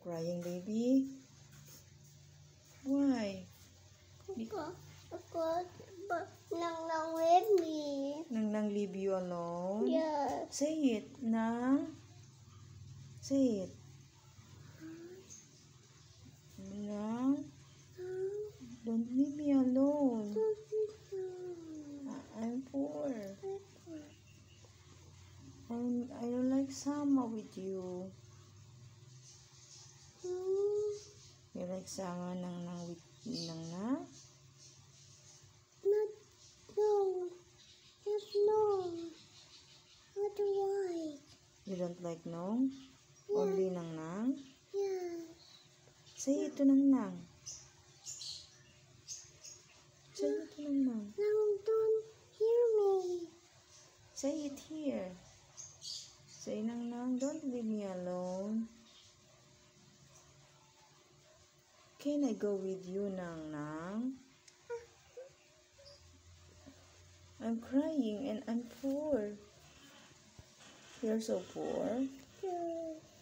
crying, baby? Why? Because Nang with me. Nang leave you alone? Yes. Say it, Nang. Say it. Nang, don't leave me alone. I'm poor. I don't like summer with you. You like summer nang with Nang? No. Yes, no. Not white. You don't like Nong? Yeah. Only Nang? Yes. Say it to Nang. Say it to Nang. Now don't hear me. Say it here. Say Nang, don't leave me alone. Can I go with you, Nang? I'm crying and I'm poor. You're so poor. Yes.